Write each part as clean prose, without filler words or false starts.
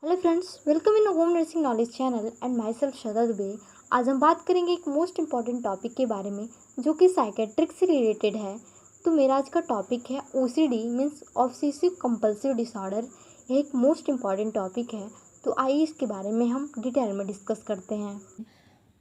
Hello friends, welcome in home nursing knowledge channel and myself Shraddha Dubey. आज हम बात करेंगे एक मोस्ट इम्पॉर्टेंट टॉपिक के बारे में जो कि साइकेट्रिक से रिलेटेड है। तो मेरा आज का टॉपिक है OCD means obsessive compulsive disorder. यह एक मोस्ट इम्पॉर्टेंट टॉपिक है, तो आइए इसके बारे में हम डिटेल में डिस्कस करते हैं।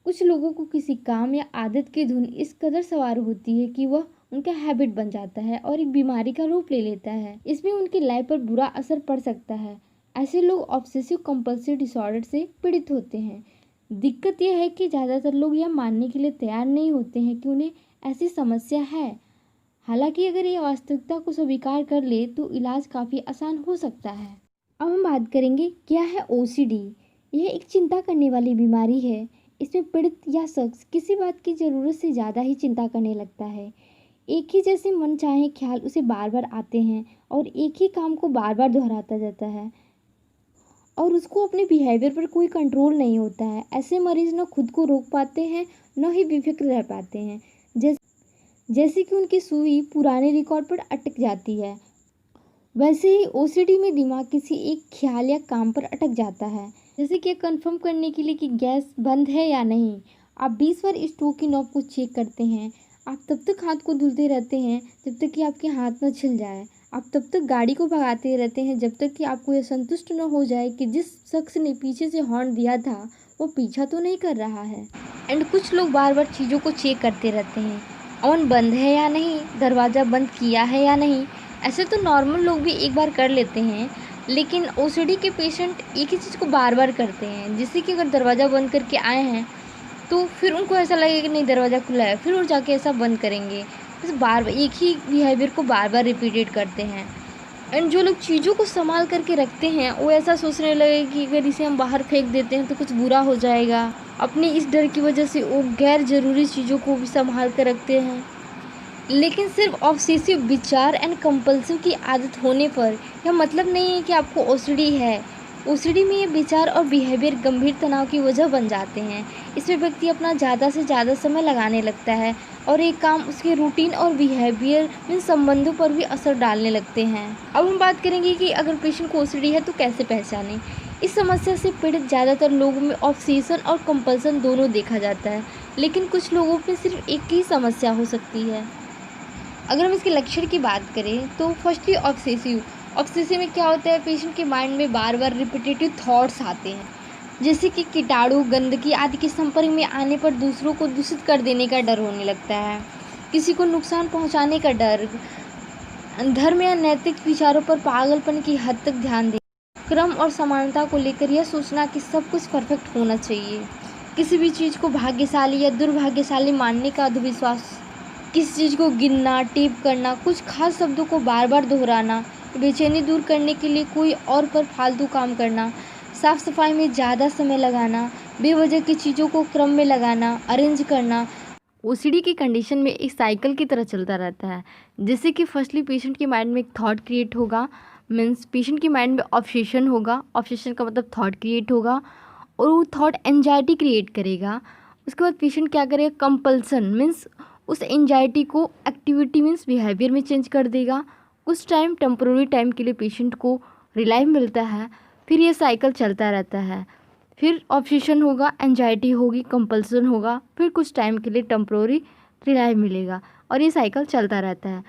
कुछ लोगों को किसी काम या आदत की धुन इस कदर सवार होती है कि वह उनका हैबिट बन जाता है और एक बीमारी का रूप ले लेता है। इसमें उनकी लाइफ पर बुरा असर पड़ सकता है। ऐसे लोग ऑब्सेसिव कंपल्सिव डिसऑर्डर से पीड़ित होते हैं। दिक्कत यह है कि ज़्यादातर लोग यह मानने के लिए तैयार नहीं होते हैं कि उन्हें ऐसी समस्या है। हालांकि अगर ये वास्तविकता को स्वीकार कर ले तो इलाज काफ़ी आसान हो सकता है। अब हम बात करेंगे क्या है ओसीडी। यह एक चिंता करने वाली बीमारी है। इसमें पीड़ित या शख्स किसी बात की ज़रूरत से ज़्यादा ही चिंता करने लगता है। एक ही जैसे मनचाहे ख्याल उसे बार बार आते हैं और एक ही काम को बार बार दोहराता जाता है और उसको अपने बिहेवियर पर कोई कंट्रोल नहीं होता है। ऐसे मरीज न खुद को रोक पाते हैं न ही बेफिक्र रह पाते हैं, जैसे कि उनकी सुई पुराने रिकॉर्ड पर अटक जाती है। वैसे ही ओसीडी में दिमाग किसी एक ख्याल या काम पर अटक जाता है, जैसे कि कंफर्म करने के लिए कि गैस बंद है या नहीं। आप 20 बार स्टोव की नॉब को चेक करते हैं। आप तब तक हाथ को धुलते रहते हैं जब तक कि आपके हाथ न छिल जाए। आप तब तक गाड़ी को भगाते रहते हैं जब तक कि आपको यह संतुष्ट न हो जाए कि जिस शख्स ने पीछे से हॉर्न दिया था वो पीछा तो नहीं कर रहा है। एंड कुछ लोग बार बार चीज़ों को चेक करते रहते हैं, ओवन बंद है या नहीं, दरवाज़ा बंद किया है या नहीं। ऐसे तो नॉर्मल लोग भी एक बार कर लेते हैं, लेकिन ओसीडी के पेशेंट एक ही चीज़ को बार बार करते हैं। जैसे कि अगर दरवाज़ा बंद करके आए हैं तो फिर उनको ऐसा लगेगा कि नहीं दरवाज़ा खुला है, फिर वो जाके ऐसा बंद करेंगे। बस बार बार एक ही बिहेवियर को बार बार रिपीटेड करते हैं। एंड जो लोग चीज़ों को संभाल करके रखते हैं वो ऐसा सोचने लगे कि अगर इसे हम बाहर फेंक देते हैं तो कुछ बुरा हो जाएगा। अपने इस डर की वजह से वो गैर ज़रूरी चीज़ों को भी संभाल कर रखते हैं। लेकिन सिर्फ ऑब्सेसिव विचार एंड कंपल्सिव की आदत होने पर यह मतलब नहीं है कि आपको ओसीडी है। ओसीडी में ये विचार और बिहेवियर गंभीर तनाव की वजह बन जाते हैं। इसमें व्यक्ति अपना ज़्यादा से ज़्यादा समय लगाने लगता है और एक काम उसके रूटीन और बिहेवियर इन संबंधों पर भी असर डालने लगते हैं। अब हम बात करेंगे कि अगर पेशेंट को ओसीडी है तो कैसे पहचानें। इस समस्या से पीड़ित ज़्यादातर लोगों में ऑब्सेशन और कंपल्सन दोनों देखा जाता है, लेकिन कुछ लोगों में सिर्फ एक ही समस्या हो सकती है। अगर हम इसके लक्षण की बात करें तो फर्स्टली ऑब्सेसिव में क्या होता है, पेशेंट के माइंड में बार बार रिपीटेटिव थॉट्स आते हैं, जैसे कि कीटाणु गंदगी आदि के संपर्क में आने पर दूसरों को दूषित कर देने का डर होने लगता है, किसी को नुकसान पहुंचाने का डर, धर्म या नैतिक विचारों पर पागलपन की हद तक ध्यान देना, क्रम और समानता को लेकर यह सोचना कि सब कुछ परफेक्ट होना चाहिए, किसी भी चीज़ को भाग्यशाली या दुर्भाग्यशाली मानने का अंधविश्वास, किसी चीज़ को गिनना टिप करना, कुछ खास शब्दों को बार बार दोहराना, बेचैनी दूर करने के लिए कोई और पर फालतू काम करना, साफ़ सफाई में ज़्यादा समय लगाना, बेवजह की चीज़ों को क्रम में लगाना, अरेंज करना। ओसीडी की कंडीशन में एक साइकिल की तरह चलता रहता है। जैसे कि फर्स्टली पेशेंट के माइंड में एक थॉट क्रिएट होगा, मीन्स पेशेंट के माइंड में ऑब्सेशन होगा। ऑब्सेशन का मतलब थॉट क्रिएट होगा और वो थॉट एंजाइटी क्रिएट करेगा। उसके बाद पेशेंट क्या करेगा, कंपल्सन मीन्स उस एंजाइटी को एक्टिविटी मीन्स बिहेवियर में चेंज कर देगा। कुछ टाइम टेम्पोररी टाइम के लिए पेशेंट को रिलीफ मिलता है, फिर ये साइकिल चलता रहता है। फिर ऑब्सेशन होगा, एंजाइटी होगी, कंपल्सन होगा, फिर कुछ टाइम के लिए टेम्पोररी रिलीफ मिलेगा और ये साइकिल चलता रहता है।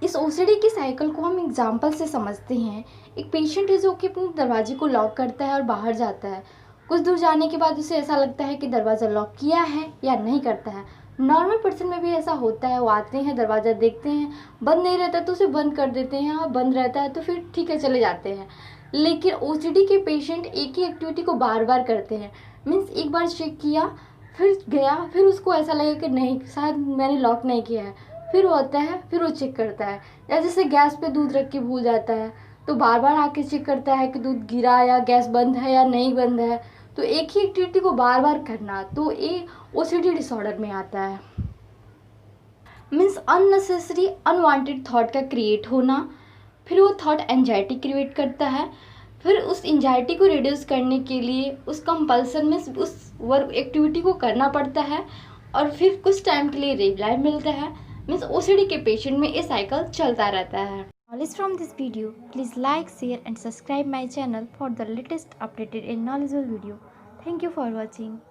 इस ओसीडी की साइकिल को हम एग्जाम्पल से समझते हैं। एक पेशेंट है जो कि अपने दरवाजे को लॉक करता है और बाहर जाता है। कुछ दूर जाने के बाद उसे ऐसा लगता है कि दरवाज़ा लॉक किया है या नहीं करता है। नॉर्मल पर्सन में भी ऐसा होता है, वो आते हैं दरवाज़ा देखते हैं, बंद नहीं रहता तो उसे बंद कर देते हैं, हाँ बंद रहता है तो फिर ठीक है चले जाते हैं। लेकिन ओसीडी के पेशेंट एक ही एक्टिविटी को बार बार करते हैं, मीन्स एक बार चेक किया फिर गया, फिर उसको ऐसा लगेगा कि नहीं शायद मैंने लॉक नहीं किया है, फिर वो आता है फिर वो चेक करता है। या जैसे गैस पे दूध रख के भूल जाता है तो बार बार आके चेक करता है कि दूध गिरा या गैस बंद है या नहीं बंद है। तो एक ही एक्टिविटी को बार बार करना तो ये ओसीडी डिसऑर्डर में आता है। मीन्स अननेसेसरी अनवांटेड थॉट का क्रिएट होना, फिर वो थॉट एंजाइटी क्रिएट करता है, फिर उस एंजाइटी को रिड्यूस करने के लिए उस कंपल्सन में उस वर्क एक्टिविटी को करना पड़ता है और फिर कुछ टाइम के लिए रिलीफ मिलता है। मीन्स ओसीडी के पेशेंट में ये साइकिल चलता रहता है। Knowledge from this video, please like, share and subscribe my channel for the latest updated and knowledgeable video. Thank you for watching.